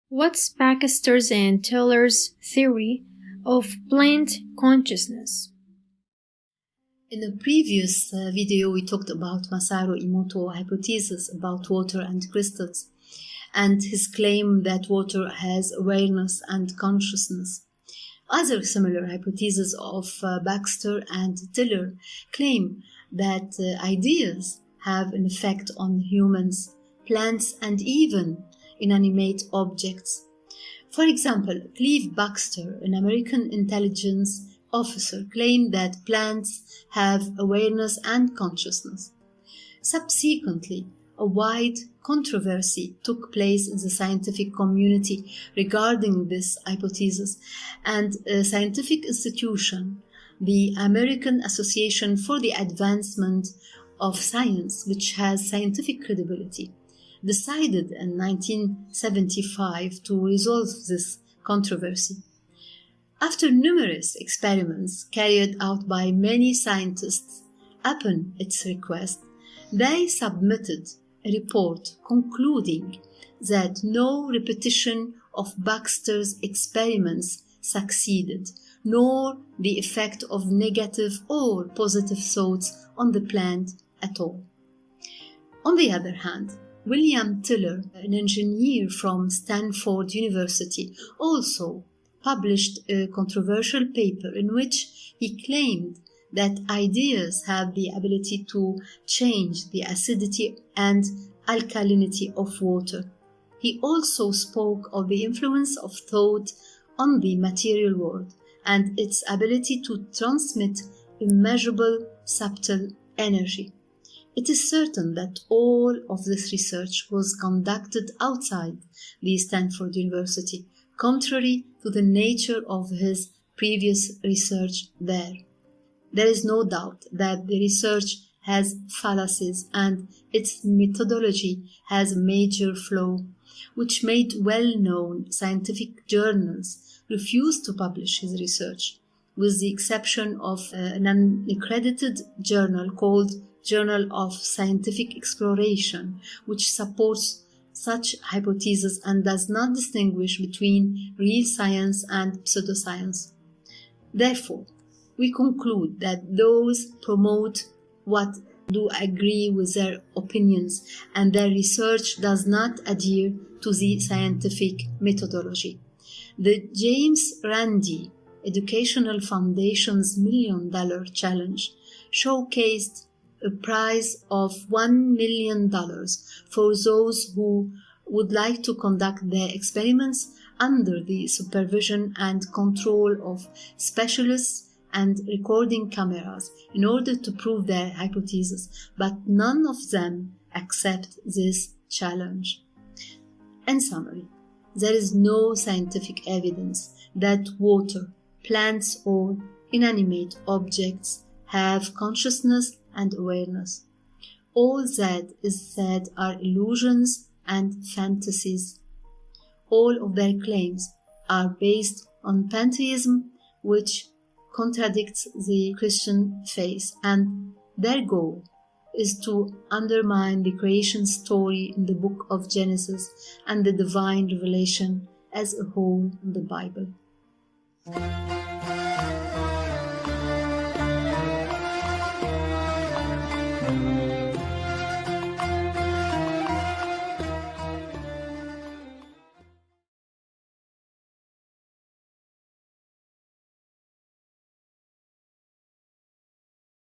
What's Bakster's and Tillier's theory of plant consciousness? In the previous video, we talked about Masaru Emoto's hypothesis about water and crystals and his claim that water has awareness and consciousness. Other similar hypotheses of Bakster and Tillyer claim that ideas have an effect on humans, plants, and even inanimate objects. For example, Clive Bakster, an American intelligence officer, claimed that plants have awareness and consciousness. Subsequently, a wide controversy took place in the scientific community regarding this hypothesis, and a scientific institution, the American Association for the Advancement of Science, which has scientific credibility, decided in 1975 to resolve this controversy. After numerous experiments carried out by many scientists upon its request, they submitted a report concluding that no repetition of Bakster's experiments succeeded, nor the effect of negative or positive thoughts on the plant at all. On the other hand, William Tillyer, an engineer from Stanford University, also published a controversial paper in which he claimed that ideas have the ability to change the acidity and alkalinity of water. He also spoke of the influence of thought on the material world and its ability to transmit immeasurable subtle energy. It is certain that all of this research was conducted outside the Stanford University, contrary to the nature of his previous research there. There is no doubt that the research has fallacies and its methodology has a major flaw, which made well-known scientific journals refuse to publish his research, with the exception of an unaccredited journal called Journal of Scientific Exploration, which supports such hypotheses and does not distinguish between real science and pseudoscience. Therefore, we conclude that those promote what do agree with their opinions and their research does not adhere to the scientific methodology. The James Randi Educational Foundation's $1 Million Challenge showcased a prize of $1 million for those who would like to conduct their experiments under the supervision and control of specialists and recording cameras in order to prove their hypothesis, but none of them accept this challenge. In summary, there is no scientific evidence that water, plants, or inanimate objects have consciousness and awareness. All that is said are illusions and fantasies. All of their claims are based on pantheism, which contradicts the Christian faith, and their goal is to undermine the creation story in the book of Genesis and the divine revelation as a whole in the Bible.